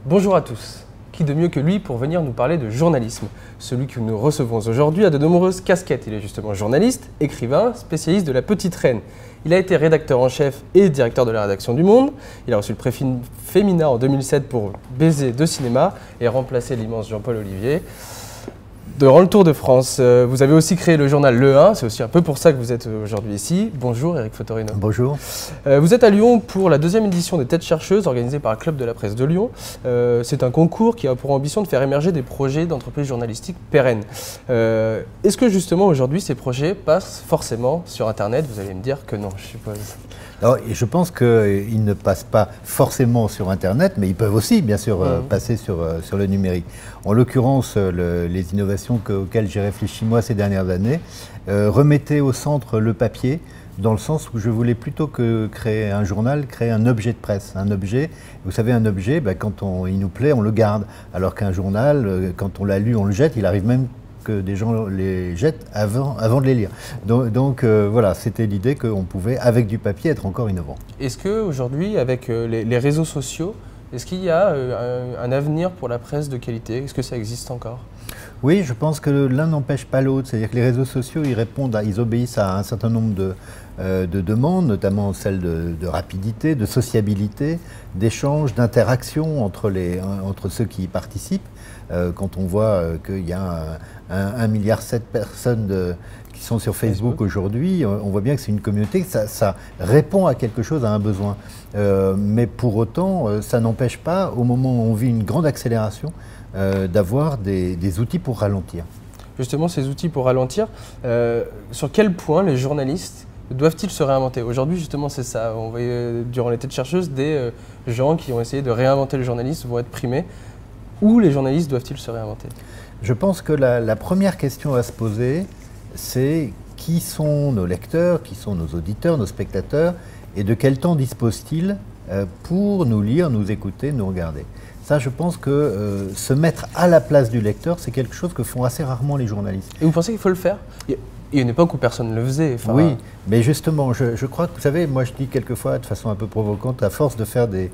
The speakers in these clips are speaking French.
Bonjour à tous. Qui de mieux que lui pour venir nous parler de journalisme? Celui que nous recevons aujourd'hui a de nombreuses casquettes. Il est justement journaliste, écrivain, spécialiste de la petite reine. Il a été rédacteur en chef et directeur de la rédaction du Monde. Il a reçu le prix Femina en 2007 pour Baiser de cinéma et remplacé l'immense Jean-Paul Olivier. Durant le Tour de France, vous avez aussi créé le journal Le 1, c'est aussi un peu pour ça que vous êtes aujourd'hui ici. Bonjour Eric Fotorino. Bonjour. Vous êtes à Lyon pour la deuxième édition des Têtes chercheuses organisée par le Club de la Presse de Lyon. C'est un concours qui a pour ambition de faire émerger des projets d'entreprises journalistiques pérennes. Est-ce que justement aujourd'hui ces projets passent forcément sur Internet? Vous allez me dire que non, je suppose. Alors, je pense qu'ils ne passent pas forcément sur Internet, mais ils peuvent aussi, bien sûr, passer sur le numérique. En l'occurrence, les innovations auxquelles j'ai réfléchi moi ces dernières années remettaient au centre le papier, dans le sens où je voulais plutôt que créer un journal, créer un objet de presse. Un objet, vous savez, un objet, quand il nous plaît, on le garde. Alors qu'un journal, quand on l'a lu, on le jette, il arrive même que des gens les jettent avant de les lire. Donc voilà, c'était l'idée qu'on pouvait, avec du papier, être encore innovant. Est-ce qu'aujourd'hui, avec les réseaux sociaux, est-ce qu'il y a un avenir pour la presse de qualité? Est-ce que ça existe encore? Oui, je pense que l'un n'empêche pas l'autre. C'est-à-dire que les réseaux sociaux, ils obéissent à un certain nombre de demandes, notamment celles de rapidité, de sociabilité, d'échange, d'interaction entre ceux qui y participent. Quand on voit qu'il y a 1,7 milliard de personnes qui sont sur Facebook aujourd'hui, on voit bien que c'est une communauté, que ça répond à quelque chose, à un besoin. Mais pour autant, ça n'empêche pas, au moment où on vit une grande accélération, d'avoir des outils pour ralentir. Justement, ces outils pour ralentir, sur quel point les journalistes doivent-ils se réinventer? Aujourd'hui, justement, c'est ça. On voyait durant les Têtes chercheuses des gens qui ont essayé de réinventer le journalisme vont être primés. Où les journalistes doivent-ils se réinventer? Je pense que la première question à se poser, c'est qui sont nos lecteurs, qui sont nos auditeurs, nos spectateurs, et de quel temps disposent-ils pour nous lire, nous écouter, nous regarder. Ça, je pense que se mettre à la place du lecteur, c'est quelque chose que font assez rarement les journalistes. Et vous pensez qu'il faut le faire? Il y a une époque où personne ne le faisait. Enfin... Oui, mais justement, je crois que, vous savez, moi je dis quelquefois de façon un peu provocante, à force de faire des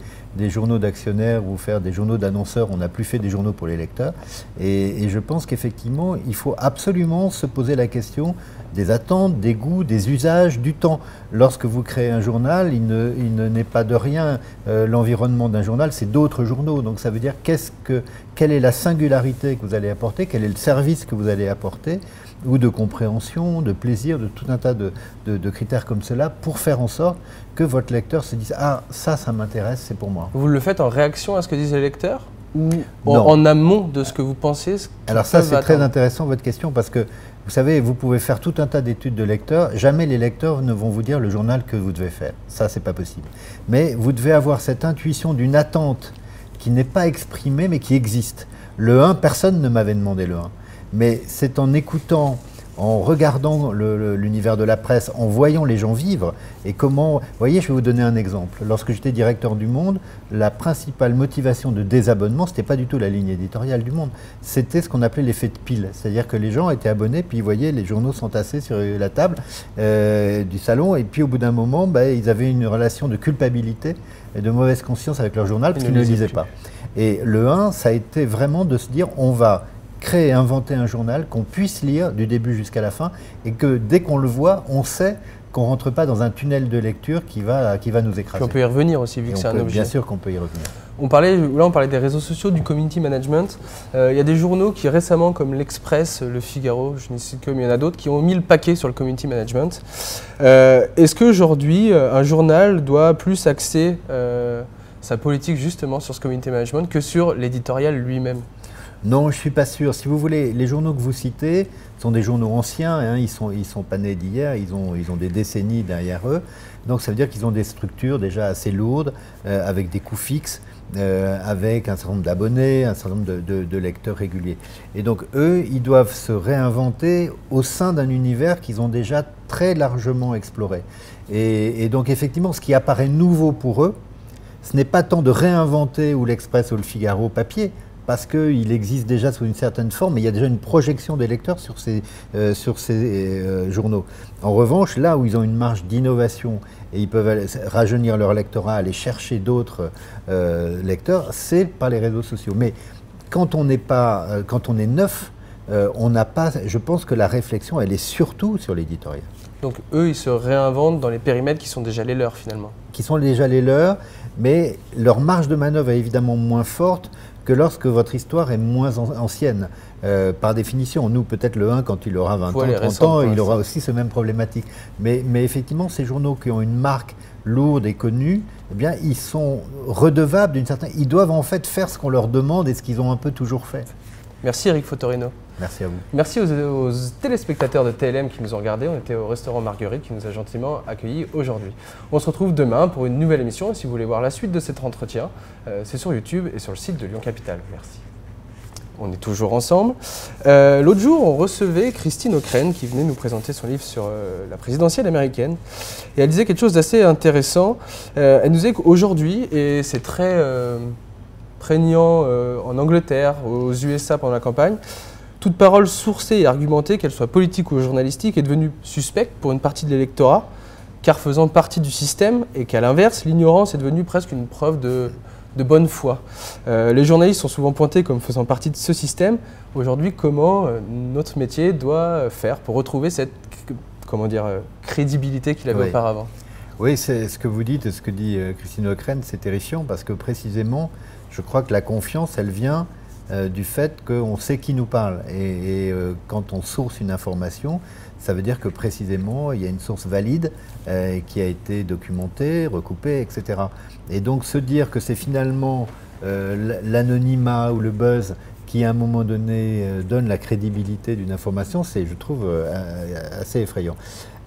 journaux d'actionnaires ou faire des journaux d'annonceurs, on n'a plus fait des journaux pour les lecteurs. Et je pense qu'effectivement, il faut absolument se poser la question des attentes, des goûts, des usages, du temps. Lorsque vous créez un journal, il n'est pas de rien. L'environnement d'un journal, c'est d'autres journaux. Donc ça veut dire quelle est la singularité que vous allez apporter, quel est le service que vous allez apporter, ou de compréhension, de plaisir, de tout un tas de critères comme cela, pour faire en sorte que votre lecteur se dise « Ah, ça m'intéresse, c'est pour moi ». Vous le faites en réaction à ce que disent les lecteurs ou en amont de ce que vous pensez? Alors ça, c'est très intéressant votre question, parce que vous savez, vous pouvez faire tout un tas d'études de lecteurs, jamais les lecteurs ne vont vous dire le journal que vous devez faire. Ça, c'est pas possible. Mais vous devez avoir cette intuition d'une attente qui n'est pas exprimée, mais qui existe. Le 1, personne ne m'avait demandé le 1. Mais c'est en écoutant, en regardant l'univers de la presse, en voyant les gens vivre et comment... Vous voyez, je vais vous donner un exemple. Lorsque j'étais directeur du Monde, la principale motivation de désabonnement, ce n'était pas du tout la ligne éditoriale du Monde, c'était ce qu'on appelait l'effet de pile. C'est-à-dire que les gens étaient abonnés, puis ils voyaient les journaux s'entasser sur la table du salon, et puis au bout d'un moment, ils avaient une relation de culpabilité et de mauvaise conscience avec leur journal, parce qu'ils ne le lisaient pas. Et le 1, ça a été vraiment de se dire, on va inventer un journal qu'on puisse lire du début jusqu'à la fin, et que dès qu'on le voit, on sait qu'on ne rentre pas dans un tunnel de lecture qui va nous écraser. Puis on peut y revenir aussi, vu que c'est un objet. Bien sûr qu'on peut y revenir. On parlait des réseaux sociaux, du community management. Il y a des journaux qui récemment, comme l'Express, le Figaro, je ne sais que, mais il y en a d'autres, qui ont mis le paquet sur le community management. Est-ce qu'aujourd'hui, un journal doit plus axer sa politique justement sur ce community management que sur l'éditorial lui-même? Non, je ne suis pas sûr. Si vous voulez, les journaux que vous citez sont des journaux anciens, hein, ils sont pas nés d'hier, ils ont des décennies derrière eux. Donc ça veut dire qu'ils ont des structures déjà assez lourdes, avec des coûts fixes, avec un certain nombre d'abonnés, un certain nombre de lecteurs réguliers. Et donc eux, ils doivent se réinventer au sein d'un univers qu'ils ont déjà très largement exploré. Et donc effectivement, ce qui apparaît nouveau pour eux, ce n'est pas tant de réinventer ou l'Express ou le Figaro papier, parce qu'il existe déjà sous une certaine forme, mais il y a déjà une projection des lecteurs sur ces journaux. En revanche, là où ils ont une marge d'innovation et ils peuvent rajeunir leur lectorat, aller chercher d'autres lecteurs, c'est par les réseaux sociaux. Mais quand on est neuf, on n'a pas. Je pense que la réflexion, elle est surtout sur l'éditorial. Donc eux, ils se réinventent dans les périmètres qui sont déjà les leurs finalement. Qui sont déjà les leurs, mais leur marge de manœuvre est évidemment moins forte que lorsque votre histoire est moins ancienne. Par définition, nous, peut-être le 1, quand il aura 20 ans, 30 ans, il aura aussi ce même problématique. Mais effectivement, ces journaux qui ont une marque lourde et connue, eh bien, ils sont redevables d'une certaine... Ils doivent en fait faire ce qu'on leur demande et ce qu'ils ont un peu toujours fait. Merci Eric Fotorino. Merci à vous. Merci aux téléspectateurs de TLM qui nous ont regardés. On était au restaurant Marguerite qui nous a gentiment accueillis aujourd'hui. On se retrouve demain pour une nouvelle émission. Et si vous voulez voir la suite de cet entretien, c'est sur YouTube et sur le site de Lyon Capital. Merci. On est toujours ensemble. L'autre jour, on recevait Christine Ockrent qui venait nous présenter son livre sur la présidentielle américaine. Et elle disait quelque chose d'assez intéressant. Elle nous disait qu'aujourd'hui, et c'est très prégnant en Angleterre, aux USA pendant la campagne, toute parole sourcée et argumentée, qu'elle soit politique ou journalistique, est devenue suspecte pour une partie de l'électorat, car faisant partie du système, et qu'à l'inverse, l'ignorance est devenue presque une preuve de bonne foi. Les journalistes sont souvent pointés comme faisant partie de ce système. Aujourd'hui, comment notre métier doit faire pour retrouver cette crédibilité qu'il avait auparavant? Oui, c'est ce que vous dites et ce que dit Christine Ockrent, c'est terrifiant parce que précisément, je crois que la confiance, elle vient du fait qu'on sait qui nous parle. Et quand on source une information, ça veut dire que précisément, il y a une source valide qui a été documentée, recoupée, etc. Et donc se dire que c'est finalement l'anonymat ou le buzz qui, à un moment donné, donne la crédibilité d'une information, c'est, je trouve, assez effrayant.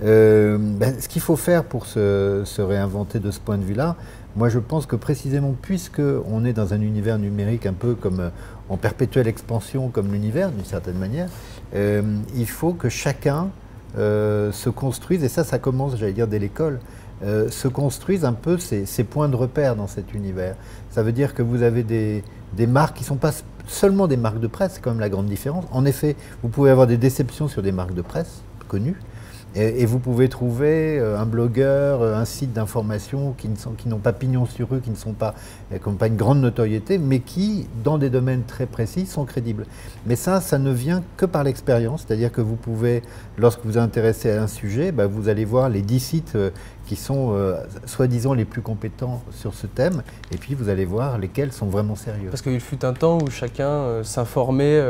Ce qu'il faut faire pour se réinventer de ce point de vue-là, moi je pense que précisément puisqu'on est dans un univers numérique un peu comme en perpétuelle expansion comme l'univers d'une certaine manière, il faut que chacun se construise, et ça commence, j'allais dire, dès l'école, se construisent un peu ces points de repère dans cet univers. Ça veut dire que vous avez des marques qui ne sont pas seulement des marques de presse, c'est quand même la grande différence. En effet, vous pouvez avoir des déceptions sur des marques de presse connues, et vous pouvez trouver un blogueur, un site d'information qui n'ont pas pignon sur rue, qui n'ont pas une grande notoriété, mais qui, dans des domaines très précis, sont crédibles. Mais ça ne vient que par l'expérience, c'est-à-dire que vous pouvez, lorsque vous vous intéressez à un sujet, vous allez voir les 10 sites qui sont soi-disant les plus compétents sur ce thème, et puis vous allez voir lesquels sont vraiment sérieux. Parce qu'il fut un temps où chacun s'informait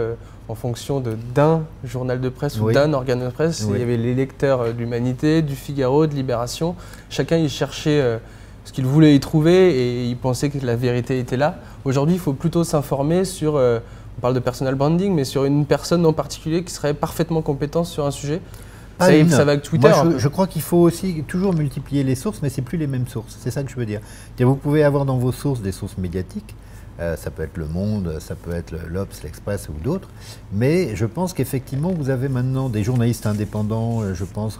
en fonction d'un journal de presse ou d'un organe de presse. Oui. Il y avait les lecteurs de l'Humanité, du Figaro, de Libération. Chacun y cherchait ce qu'il voulait y trouver et il pensait que la vérité était là. Aujourd'hui, il faut plutôt s'informer sur, on parle de personal branding, mais sur une personne en particulier qui serait parfaitement compétente sur un sujet. Ça va avec Twitter. Moi, je crois qu'il faut aussi toujours multiplier les sources, mais ce n'est plus les mêmes sources. C'est ça que je veux dire. Vous pouvez avoir dans vos sources des sources médiatiques. Ça peut être Le Monde, ça peut être l'Obs, l'Express ou d'autres. Mais je pense qu'effectivement, vous avez maintenant des journalistes indépendants, je pense,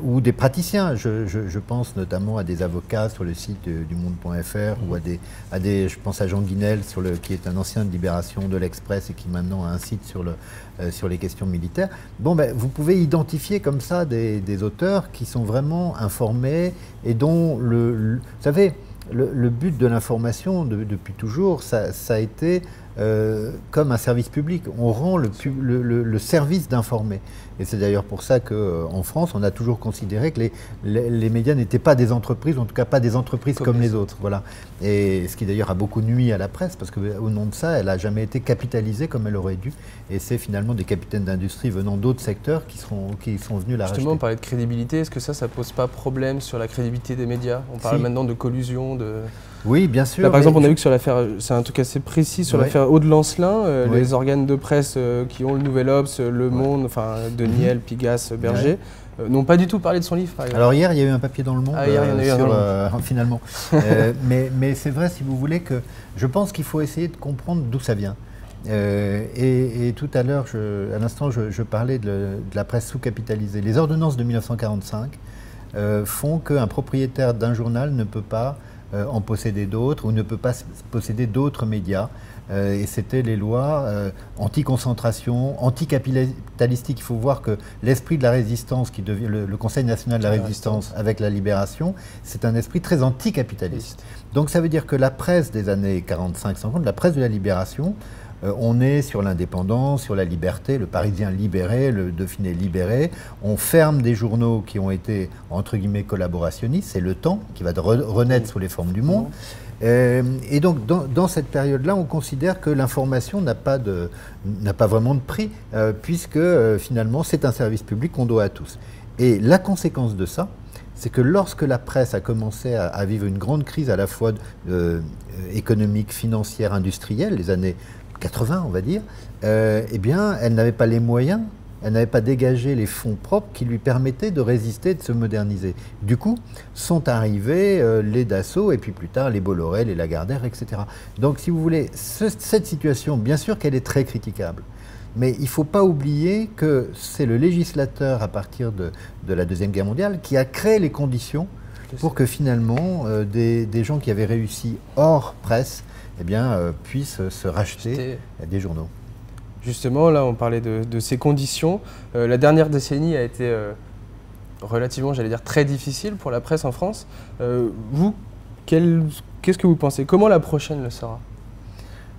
ou des praticiens. Je pense notamment à des avocats sur le site du Monde.fr ou je pense à Jean Guinel, qui est un ancien de Libération, de l'Express et qui maintenant a un site sur les questions militaires. Bon, vous pouvez identifier comme ça des auteurs qui sont vraiment informés et dont vous savez, le but de l'information, depuis toujours, ça a été comme un service public. On rend le service d'informer. Et c'est d'ailleurs pour ça qu'en France, on a toujours considéré que les médias n'étaient pas des entreprises, en tout cas pas des entreprises comme les autres. Voilà. Et ce qui d'ailleurs a beaucoup nui à la presse, parce qu'au nom de ça, elle n'a jamais été capitalisée comme elle aurait dû. Et c'est finalement des capitaines d'industrie venant d'autres secteurs qui sont venus la racheter. Justement, on parlait de crédibilité. Est-ce que ça ne pose pas problème sur la crédibilité des médias? On parle maintenant de collusion, Oui, bien sûr. Là, par exemple, on a vu que sur l'affaire, c'est un truc assez précis, sur l'affaire Aude Lancelin, les organes de presse qui ont le Nouvel Obs, Le Monde, enfin Deniel, Pigasse, Berger, n'ont pas du tout parlé de son livre. Alors hier, il y a eu un papier dans Le Monde, hier, il y en a eu finalement. Mais c'est vrai, si vous voulez, que je pense qu'il faut essayer de comprendre d'où ça vient. Et tout à l'heure, à l'instant, je parlais de la presse sous-capitalisée. Les ordonnances de 1945 font qu'un propriétaire d'un journal ne peut pas en posséder d'autres ou ne peut pas posséder d'autres médias. Et c'était les lois anti-concentration, anti-capitalistique. Il faut voir que l'esprit de la résistance, qui devient le Conseil national de la résistance avec la libération, c'est un esprit très anticapitaliste. Donc ça veut dire que la presse des années 45-50, la presse de la libération, on est sur l'indépendance, sur la liberté, le Parisien libéré, le Dauphiné libéré. On ferme des journaux qui ont été, entre guillemets, collaborationnistes. C'est Le Temps qui va renaître sous les formes du Monde. Et donc, dans cette période-là, on considère que l'information n'a pas vraiment de prix, puisque finalement, c'est un service public qu'on doit à tous. Et la conséquence de ça, c'est que lorsque la presse a commencé à vivre une grande crise à la fois économique, financière, industrielle, les années 80, on va dire, eh bien, elle n'avait pas les moyens, elle n'avait pas dégagé les fonds propres qui lui permettaient de résister, de se moderniser. Du coup, sont arrivés les Dassault et puis plus tard les Bolloré, les Lagardère, etc. Donc, si vous voulez, cette situation, bien sûr qu'elle est très critiquable, mais il ne faut pas oublier que c'est le législateur, à partir de la Deuxième Guerre mondiale, qui a créé les conditions pour que finalement des gens qui avaient réussi hors presse eh bien, puissent se racheter des journaux. Justement, là, on parlait de ces conditions. La dernière décennie a été relativement, j'allais dire, très difficile pour la presse en France. Vous, qu'est-ce que vous pensez? Comment la prochaine le sera?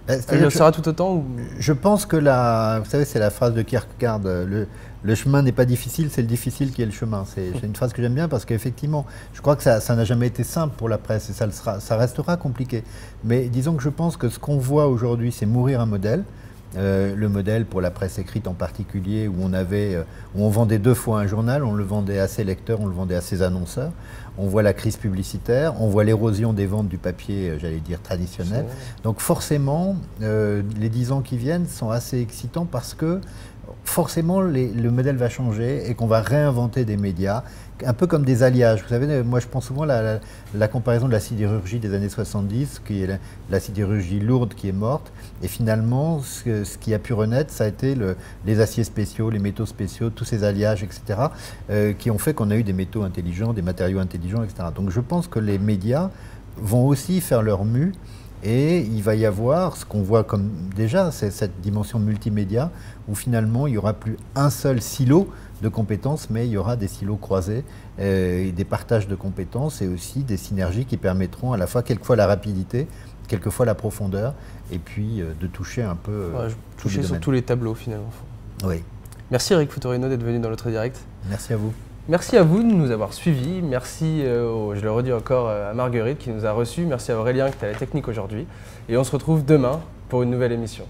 Elle le sera tout autant ou... Je pense que vous savez, c'est la phrase de Kierkegaard, le chemin n'est pas difficile, c'est le difficile qui est le chemin. C'est une phrase que j'aime bien parce qu'effectivement, je crois que ça n'a jamais été simple pour la presse et ça restera compliqué. Mais disons que je pense que ce qu'on voit aujourd'hui, c'est mourir un modèle. Le modèle pour la presse écrite en particulier, où on vendait 2 fois un journal, on le vendait à ses lecteurs, on le vendait à ses annonceurs. On voit la crise publicitaire, on voit l'érosion des ventes du papier, j'allais dire, traditionnel. Donc forcément, les 10 ans qui viennent sont assez excitants parce que forcément, le modèle va changer et qu'on va réinventer des médias, un peu comme des alliages. Vous savez, moi je prends souvent la comparaison de la sidérurgie des années 70, qui est la sidérurgie lourde qui est morte. Et finalement, ce qui a pu renaître, ça a été les aciers spéciaux, les métaux spéciaux, tous ces alliages, etc., qui ont fait qu'on a eu des métaux intelligents, des matériaux intelligents, etc. Donc je pense que les médias vont aussi faire leur mue. Et il va y avoir ce qu'on voit comme déjà, c'est cette dimension multimédia où finalement il n'y aura plus un seul silo de compétences, mais il y aura des silos croisés, et des partages de compétences et aussi des synergies qui permettront à la fois quelquefois la rapidité, quelquefois la profondeur, et puis de toucher un peu... toucher sur tous les tableaux finalement. Oui. Merci Eric Futorino d'être venu dans notre direct. Merci à vous. Merci à vous de nous avoir suivis. Merci, je le redis encore, à Marguerite qui nous a reçus. Merci à Aurélien qui est à la technique aujourd'hui. Et on se retrouve demain pour une nouvelle émission.